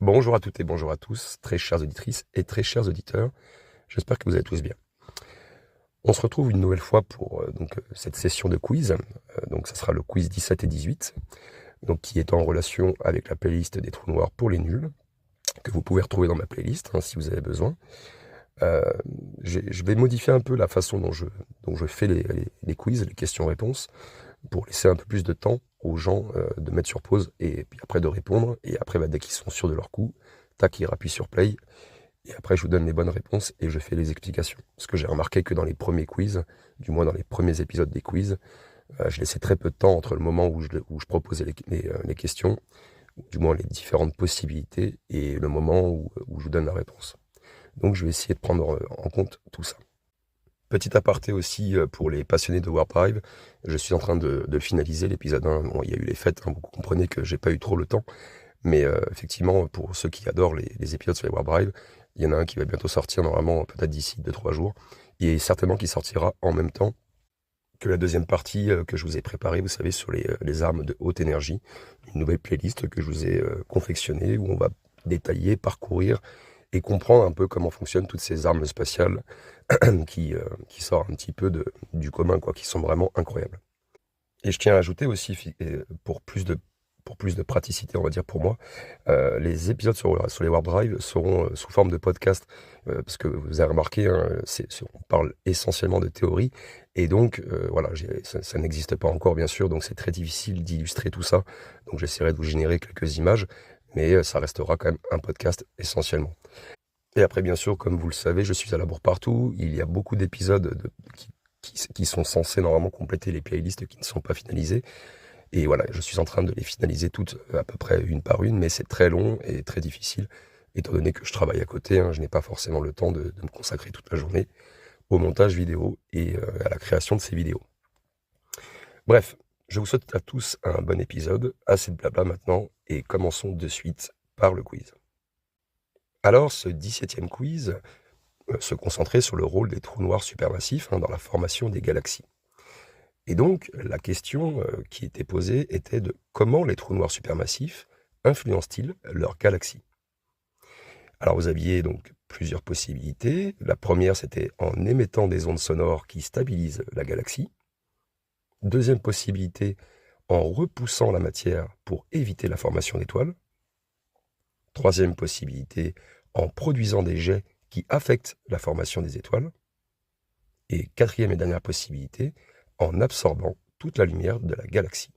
Bonjour à toutes et bonjour à tous, très chères auditrices et très chers auditeurs. J'espère que vous allez tous bien. On se retrouve une nouvelle fois pour cette session de quiz. Donc ça sera le quiz 17 et 18, donc qui est en relation avec la playlist des trous noirs pour les nuls, que vous pouvez retrouver dans ma playlist si vous avez besoin. Je vais modifier un peu la façon dont je fais les quiz, les questions-réponses, pour laisser un peu plus de temps aux gens de mettre sur pause et puis après de répondre. Et après, dès qu'ils sont sûrs de leur coup, tac, ils rappuient sur play. Et après, je vous donne les bonnes réponses et je fais les explications. Parce que j'ai remarqué que dans les premiers quiz, du moins dans les premiers épisodes des quiz, je laissais très peu de temps entre le moment où je proposais les questions, ou du moins les différentes possibilités, et le moment où je vous donne la réponse. Donc je vais essayer de prendre en compte tout ça. Petit aparté aussi pour les passionnés de Warp Drive, je suis en train de finaliser l'épisode 1. Bon, il y a eu les fêtes, vous comprenez que j'ai pas eu trop le temps, mais effectivement, pour ceux qui adorent les épisodes sur les Warp Drive, il y en a un qui va bientôt sortir, normalement peut-être d'ici 2-3 jours, et certainement qui sortira en même temps que la deuxième partie que je vous ai préparée, vous savez, sur les armes de haute énergie, une nouvelle playlist que je vous ai confectionnée, où on va détailler, parcourir et comprendre un peu comment fonctionnent toutes ces armes spatiales qui sortent un petit peu du commun, qui sont vraiment incroyables. Et je tiens à ajouter aussi, pour plus de praticité, on va dire pour moi, les épisodes sur les Warp Drive seront sous forme de podcast, parce que vous avez remarqué, on parle essentiellement de théorie, et donc voilà, ça n'existe pas encore bien sûr, donc c'est très difficile d'illustrer tout ça, donc j'essaierai de vous générer quelques images, mais ça restera quand même un podcast essentiellement. Et après, bien sûr, comme vous le savez, je suis à la bourre partout. Il y a beaucoup d'épisodes qui sont censés normalement compléter les playlists qui ne sont pas finalisées. Et voilà, je suis en train de les finaliser toutes à peu près une par une, mais c'est très long et très difficile, étant donné que je travaille à côté. Je n'ai pas forcément le temps de me consacrer toute la journée au montage vidéo et à la création de ces vidéos. Bref, je vous souhaite à tous un bon épisode. Assez de blabla maintenant, et commençons de suite par le quiz. Alors, ce 17e quiz se concentrait sur le rôle des trous noirs supermassifs dans la formation des galaxies. Et donc, la question qui était posée était de comment les trous noirs supermassifs influencent-ils leur galaxie? Alors, vous aviez donc plusieurs possibilités. La première, c'était en émettant des ondes sonores qui stabilisent la galaxie. Deuxième possibilité, en repoussant la matière pour éviter la formation d'étoiles. Troisième possibilité, en produisant des jets qui affectent la formation des étoiles. Et quatrième et dernière possibilité, en absorbant toute la lumière de la galaxie.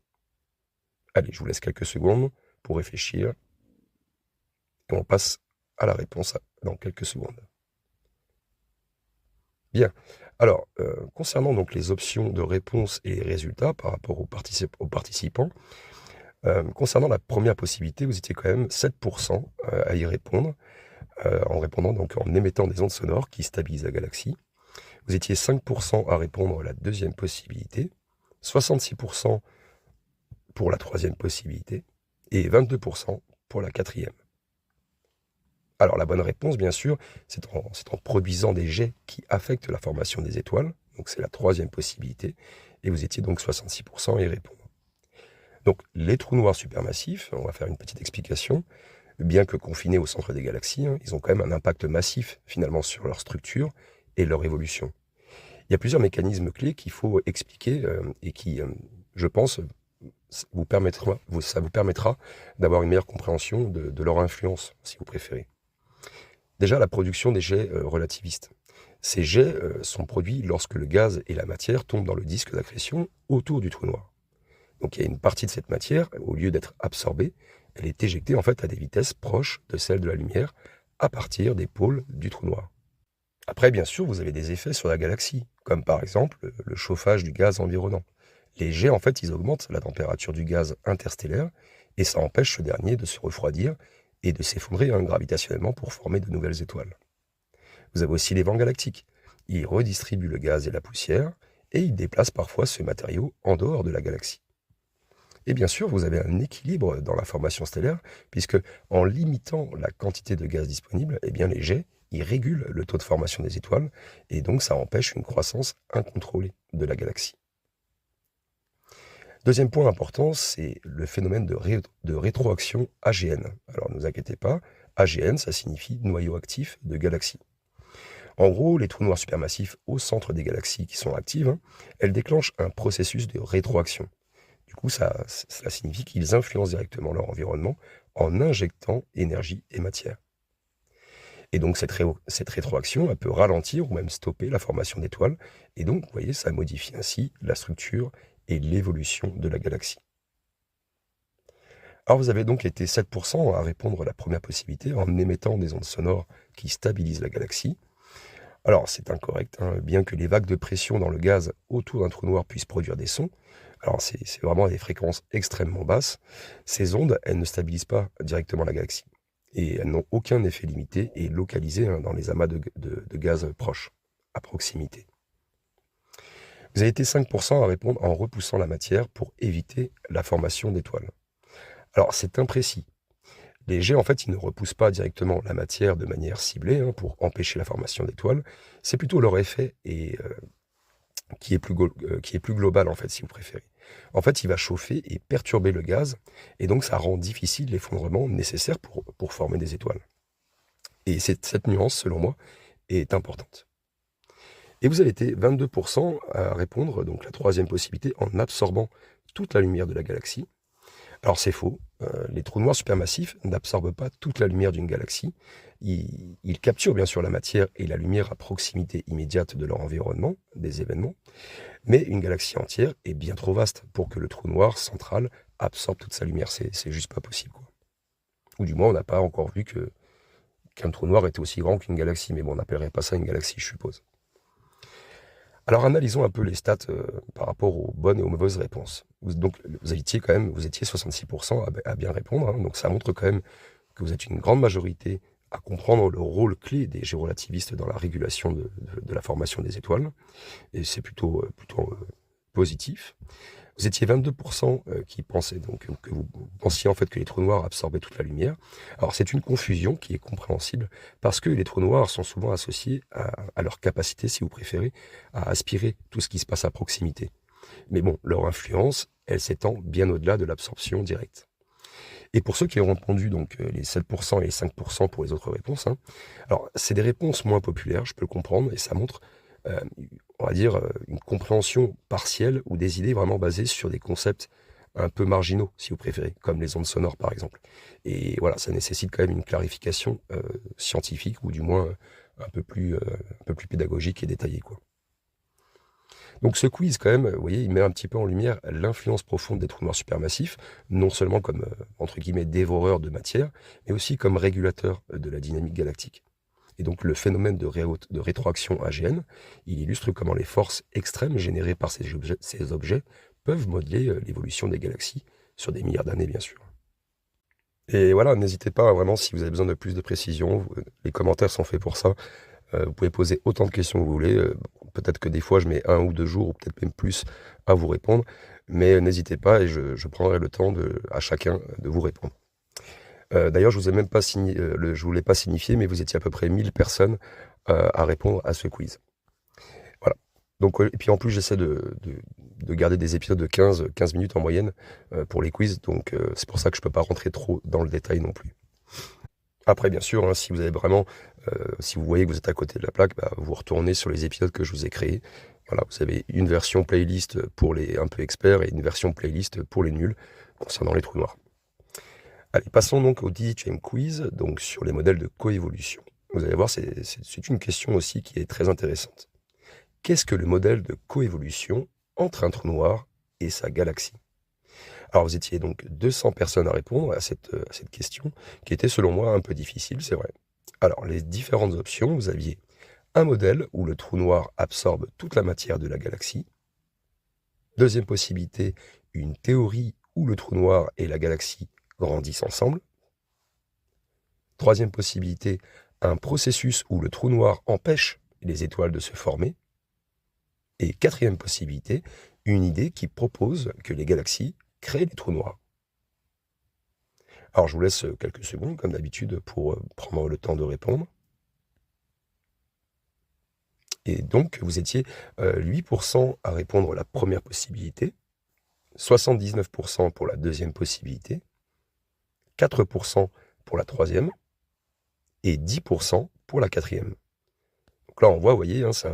Allez, je vous laisse quelques secondes pour réfléchir. Et on passe à la réponse dans quelques secondes. Bien. Alors, concernant donc les options de réponse et les résultats par rapport aux participants, concernant la première possibilité, vous étiez quand même 7% à y répondre, en répondant donc en émettant des ondes sonores qui stabilisent la galaxie. Vous étiez 5% à répondre à la deuxième possibilité, 66% pour la troisième possibilité et 22% pour la quatrième. Alors la bonne réponse, bien sûr, c'est en produisant des jets qui affectent la formation des étoiles, donc c'est la troisième possibilité, et vous étiez donc 66% à y répondre. Donc les trous noirs supermassifs, on va faire une petite explication, bien que confinés au centre des galaxies, ils ont quand même un impact massif finalement sur leur structure et leur évolution. Il y a plusieurs mécanismes clés qu'il faut expliquer et qui, je pense, ça vous permettra d'avoir une meilleure compréhension de leur influence, si vous préférez. Déjà, la production des jets relativistes. Ces jets sont produits lorsque le gaz et la matière tombent dans le disque d'accrétion autour du trou noir. Donc il y a une partie de cette matière, au lieu d'être absorbée, elle est éjectée en fait à des vitesses proches de celles de la lumière à partir des pôles du trou noir. Après, bien sûr, vous avez des effets sur la galaxie, comme par exemple le chauffage du gaz environnant. Les jets, en fait, ils augmentent la température du gaz interstellaire et ça empêche ce dernier de se refroidir et de s'effondrer gravitationnellement pour former de nouvelles étoiles. Vous avez aussi les vents galactiques. Ils redistribuent le gaz et la poussière et ils déplacent parfois ce matériau en dehors de la galaxie. Et bien sûr, vous avez un équilibre dans la formation stellaire, puisque en limitant la quantité de gaz disponible, les jets, ils régulent le taux de formation des étoiles, et donc ça empêche une croissance incontrôlée de la galaxie. Deuxième point important, c'est le phénomène de rétroaction AGN. Alors ne vous inquiétez pas, AGN, ça signifie noyau actif de galaxies. En gros, les trous noirs supermassifs au centre des galaxies qui sont actives, elles déclenchent un processus de rétroaction. Du coup, cela signifie qu'ils influencent directement leur environnement en injectant énergie et matière. Et donc cette rétroaction, elle peut ralentir ou même stopper la formation d'étoiles. Et donc, vous voyez, ça modifie ainsi la structure et l'évolution de la galaxie. Alors vous avez donc été 7% à répondre à la première possibilité en émettant des ondes sonores qui stabilisent la galaxie. Alors c'est incorrect, bien que les vagues de pression dans le gaz autour d'un trou noir puissent produire des sons. Alors c'est vraiment à des fréquences extrêmement basses. Ces ondes, elles ne stabilisent pas directement la galaxie. Et elles n'ont aucun effet limité et localisé dans les amas de gaz proches, à proximité. Vous avez été 5% à répondre en repoussant la matière pour éviter la formation d'étoiles. Alors c'est imprécis. Les jets, en fait, ils ne repoussent pas directement la matière de manière ciblée pour empêcher la formation d'étoiles. C'est plutôt leur effet qui est plus global, en fait, si vous préférez. En fait, il va chauffer et perturber le gaz, et donc ça rend difficile l'effondrement nécessaire pour former des étoiles. Et cette nuance, selon moi, est importante. Et vous avez été 22% à répondre, donc la troisième possibilité, en absorbant toute la lumière de la galaxie. Alors c'est faux, les trous noirs supermassifs n'absorbent pas toute la lumière d'une galaxie. Ils capturent bien sûr la matière et la lumière à proximité immédiate de leur environnement, des événements, mais une galaxie entière est bien trop vaste pour que le trou noir central absorbe toute sa lumière. C'est juste pas possible, quoi. Ou du moins, on n'a pas encore vu qu'un trou noir était aussi grand qu'une galaxie, mais bon, on n'appellerait pas ça une galaxie, je suppose. Alors analysons un peu les stats par rapport aux bonnes et aux mauvaises réponses. Donc vous étiez 66% à bien répondre, donc ça montre quand même que vous êtes une grande majorité à comprendre le rôle clé des géorelativistes dans la régulation de la formation des étoiles, et c'est plutôt positif. Vous étiez 22% qui pensaient donc que vous pensiez en fait que les trous noirs absorbaient toute la lumière. Alors c'est une confusion qui est compréhensible parce que les trous noirs sont souvent associés à leur capacité, si vous préférez, à aspirer tout ce qui se passe à proximité. Mais bon, leur influence, elle s'étend bien au-delà de l'absorption directe. Et pour ceux qui ont répondu, donc les 7% et les 5% pour les autres réponses, alors c'est des réponses moins populaires, je peux le comprendre, et ça montre on va dire, une compréhension partielle ou des idées vraiment basées sur des concepts un peu marginaux, si vous préférez, comme les ondes sonores par exemple. Et voilà, ça nécessite quand même une clarification scientifique, ou du moins un peu plus pédagogique et détaillée, quoi. Donc ce quiz, quand même, vous voyez, il met un petit peu en lumière l'influence profonde des trous noirs supermassifs, non seulement comme, entre guillemets, dévoreurs de matière, mais aussi comme régulateurs de la dynamique galactique. Et donc le phénomène de rétroaction AGN, il illustre comment les forces extrêmes générées par ces objets peuvent modeler l'évolution des galaxies sur des milliards d'années, bien sûr. Et voilà, n'hésitez pas, vraiment, si vous avez besoin de plus de précision, les commentaires sont faits pour ça. Vous pouvez poser autant de questions que vous voulez. Peut-être que des fois, je mets 1 ou 2 jours, ou peut-être même plus, à vous répondre. Mais n'hésitez pas, et je prendrai le temps à chacun de vous répondre. D'ailleurs, je vous l'ai pas signifié, mais vous étiez à peu près 1000 personnes à répondre à ce quiz. Voilà. Donc, et puis en plus, j'essaie de garder des épisodes de 15 minutes en moyenne pour les quiz, donc c'est pour ça que je peux pas rentrer trop dans le détail non plus. Après, bien sûr, si vous avez vraiment, si vous voyez que vous êtes à côté de la plaque, vous retournez sur les épisodes que je vous ai créés. Voilà, vous avez une version playlist pour les un peu experts et une version playlist pour les nuls concernant les trous noirs. Allez, passons donc au 18e quiz, donc sur les modèles de coévolution. Vous allez voir, c'est une question aussi qui est très intéressante. Qu'est-ce que le modèle de coévolution entre un trou noir et sa galaxie? Alors vous étiez donc 200 personnes à répondre à cette question, qui était selon moi un peu difficile, c'est vrai. Alors les différentes options, vous aviez un modèle où le trou noir absorbe toute la matière de la galaxie. Deuxième possibilité, une théorie où le trou noir et la galaxie grandissent ensemble. Troisième possibilité, un processus où le trou noir empêche les étoiles de se former. Et quatrième possibilité, une idée qui propose que les galaxies créent des trous noirs. Alors je vous laisse quelques secondes, comme d'habitude, pour prendre le temps de répondre. Et donc, vous étiez 8% à répondre la première possibilité. 79% pour la deuxième possibilité, 4% pour la troisième et 10% pour la quatrième. Donc là, on voit, vous voyez, hein, c'est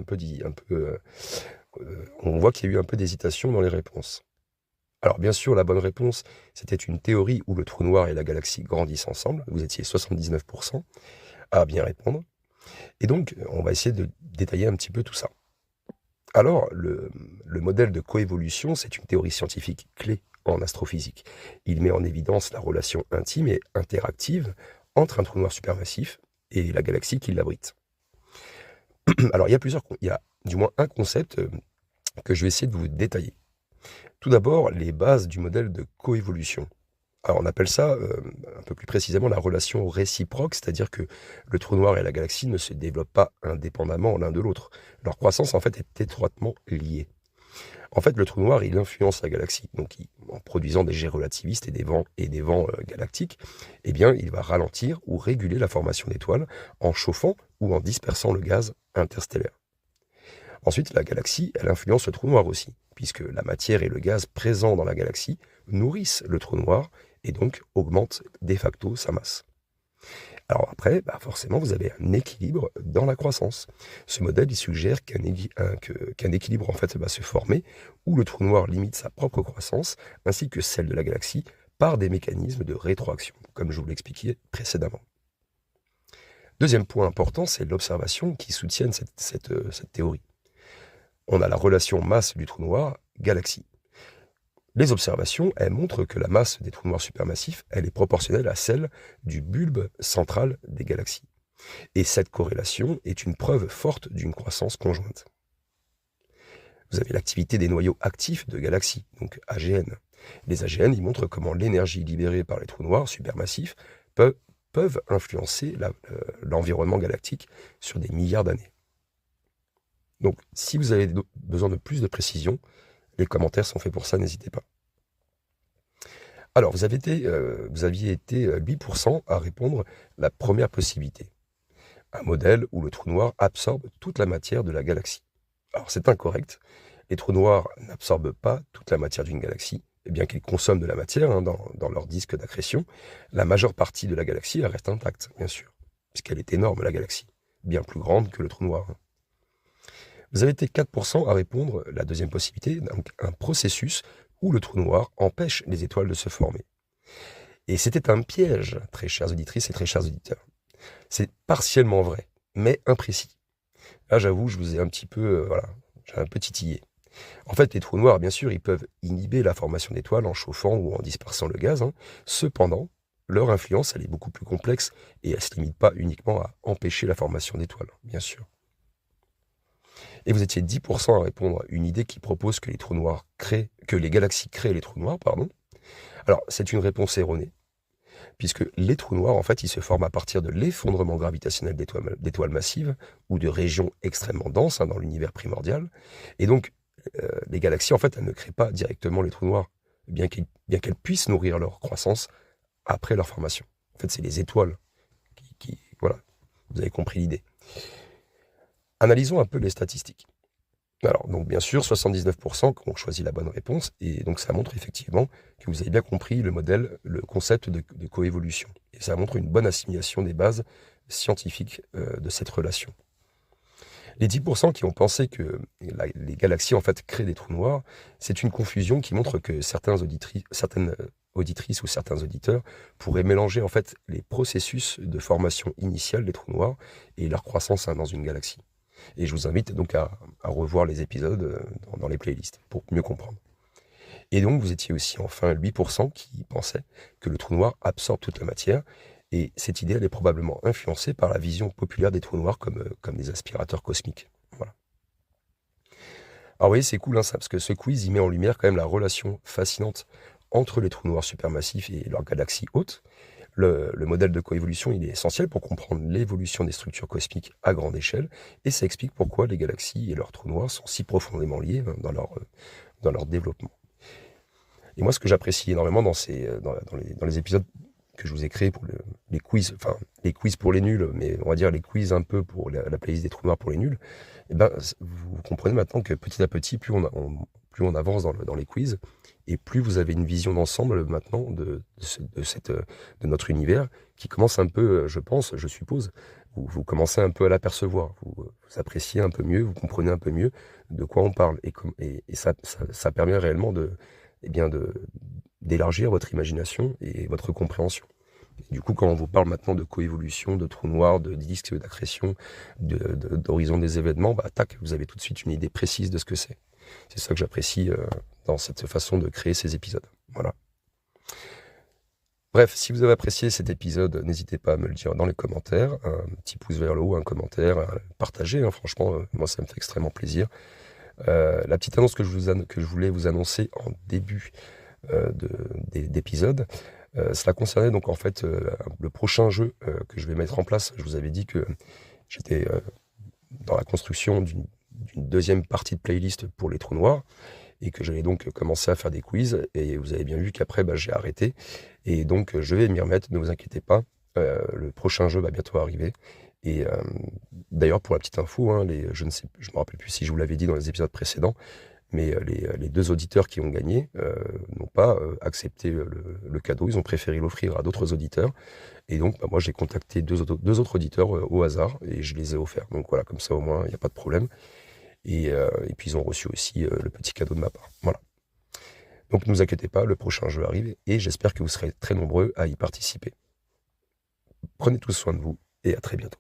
on voit qu'il y a eu un peu d'hésitation dans les réponses. Alors bien sûr, la bonne réponse, c'était une théorie où le trou noir et la galaxie grandissent ensemble. Vous étiez 79% à bien répondre. Et donc, on va essayer de détailler un petit peu tout ça. Alors, le modèle de coévolution, c'est une théorie scientifique clé en astrophysique. Il met en évidence la relation intime et interactive entre un trou noir supermassif et la galaxie qui l'abrite. Alors, il y a du moins un concept que je vais essayer de vous détailler. Tout d'abord, les bases du modèle de coévolution. Alors, on appelle ça, un peu plus précisément, la relation réciproque, c'est-à-dire que le trou noir et la galaxie ne se développent pas indépendamment l'un de l'autre. Leur croissance, en fait, est étroitement liée. En fait, le trou noir, il influence la galaxie. Donc, en produisant des jets relativistes et des vents galactiques, eh bien, il va ralentir ou réguler la formation d'étoiles en chauffant ou en dispersant le gaz interstellaire. Ensuite, la galaxie, elle influence le trou noir aussi, puisque la matière et le gaz présents dans la galaxie nourrissent le trou noir et donc augmentent de facto sa masse. Alors après, forcément, vous avez un équilibre dans la croissance. Ce modèle, il suggère qu'un équilibre en fait va se former, où le trou noir limite sa propre croissance, ainsi que celle de la galaxie, par des mécanismes de rétroaction, comme je vous l'expliquais précédemment. Deuxième point important, c'est l'observation qui soutient cette théorie. On a la relation masse du trou noir-galaxie. Les observations, elles montrent que la masse des trous noirs supermassifs, elle est proportionnelle à celle du bulbe central des galaxies. Et cette corrélation est une preuve forte d'une croissance conjointe. Vous avez l'activité des noyaux actifs de galaxies, donc AGN. Les AGN, ils montrent comment l'énergie libérée par les trous noirs supermassifs peuvent influencer l'environnement galactique sur des milliards d'années. Donc, si vous avez besoin de plus de précision, les commentaires sont faits pour ça, n'hésitez pas. Alors, vous aviez été 8% à répondre la première possibilité. Un modèle où le trou noir absorbe toute la matière de la galaxie. Alors, c'est incorrect. Les trous noirs n'absorbent pas toute la matière d'une galaxie. Et bien qu'ils consomment de la matière dans leur disque d'accrétion, la majeure partie de la galaxie elle reste intacte, bien sûr, puisqu'elle est énorme, la galaxie, bien plus grande que le trou noir. Vous avez été 4% à répondre la deuxième possibilité, donc un processus où le trou noir empêche les étoiles de se former. Et c'était un piège, très chères auditrices et très chers auditeurs. C'est partiellement vrai, mais imprécis. Là, j'avoue, je vous ai un petit peu, j'ai un peu titillé. En fait, les trous noirs, bien sûr, ils peuvent inhiber la formation d'étoiles en chauffant ou en dispersant le gaz. Cependant, leur influence, elle est beaucoup plus complexe et elle ne se limite pas uniquement à empêcher la formation d'étoiles, bien sûr. Et vous étiez 10% à répondre à une idée qui propose que les galaxies créent les trous noirs, pardon. Alors, c'est une réponse erronée, puisque les trous noirs, en fait, ils se forment à partir de l'effondrement gravitationnel d'étoiles massives ou de régions extrêmement denses dans l'univers primordial. Et donc, les galaxies, en fait, elles ne créent pas directement les trous noirs, bien qu'elles puissent nourrir leur croissance après leur formation. En fait, c'est les étoiles voilà, vous avez compris l'idée. Analysons un peu les statistiques. Alors, donc bien sûr, 79% ont choisi la bonne réponse, et donc ça montre effectivement que vous avez bien compris le modèle, le concept de coévolution. Et ça montre une bonne assimilation des bases scientifiques de cette relation. Les 10% qui ont pensé que les galaxies en fait créent des trous noirs, c'est une confusion qui montre que certaines auditrices ou certains auditeurs pourraient mélanger en fait les processus de formation initiale des trous noirs et leur croissance dans une galaxie. Et je vous invite donc à revoir les épisodes dans les playlists pour mieux comprendre. Et donc vous étiez aussi enfin 8% qui pensaient que le trou noir absorbe toute la matière. Et cette idée, elle est probablement influencée par la vision populaire des trous noirs comme des aspirateurs cosmiques. Voilà. Alors vous voyez, c'est cool, ça, parce que ce quiz, il met en lumière quand même la relation fascinante entre les trous noirs supermassifs et leurs galaxies hautes. Le modèle de coévolution, il est essentiel pour comprendre l'évolution des structures cosmiques à grande échelle, et ça explique pourquoi les galaxies et leurs trous noirs sont si profondément liés dans leur développement. Et moi, ce que j'apprécie énormément dans les épisodes que je vous ai créés pour les quiz, enfin les quiz pour les nuls, mais on va dire les quiz un peu pour la playlist des trous noirs pour les nuls, et ben, vous comprenez maintenant que petit à petit, plus on avance dans les quiz, et plus vous avez une vision d'ensemble maintenant de notre univers qui commence un peu, je pense, je suppose, vous commencez un peu à l'apercevoir, vous appréciez un peu mieux, vous comprenez un peu mieux de quoi on parle, et ça permet réellement eh bien d'élargir votre imagination et votre compréhension. Et du coup, quand on vous parle maintenant de coévolution, de trous noirs, de disques d'accrétion, d'horizon des événements, bah tac, vous avez tout de suite une idée précise de ce que c'est. C'est ça que j'apprécie dans cette façon de créer ces épisodes. Voilà. Bref, si vous avez apprécié cet épisode, n'hésitez pas à me le dire dans les commentaires. Un petit pouce vers le haut, un commentaire, partagez. Hein, franchement, moi, ça me fait extrêmement plaisir. La petite annonce que je voulais vous annoncer en début d'épisode, cela concernait donc en fait le prochain jeu que je vais mettre en place. Je vous avais dit que j'étais dans la construction d'une deuxième partie de playlist pour les trous noirs et que j'allais donc commencer à faire des quiz, et vous avez bien vu qu'après j'ai arrêté, et donc je vais m'y remettre, ne vous inquiétez pas, le prochain jeu va bientôt arriver. Et d'ailleurs, pour la petite info, hein, je me rappelle plus si je vous l'avais dit dans les épisodes précédents, mais les deux auditeurs qui ont gagné n'ont pas accepté le cadeau, ils ont préféré l'offrir à d'autres auditeurs, et donc moi j'ai contacté deux autres auditeurs au hasard, et je les ai offerts. Donc voilà, comme ça au moins il n'y a pas de problème, et puis ils ont reçu aussi le petit cadeau de ma part. Voilà. Donc ne vous inquiétez pas, le prochain jeu arrive, et j'espère que vous serez très nombreux à y participer. Prenez tous soin de vous, et à très bientôt.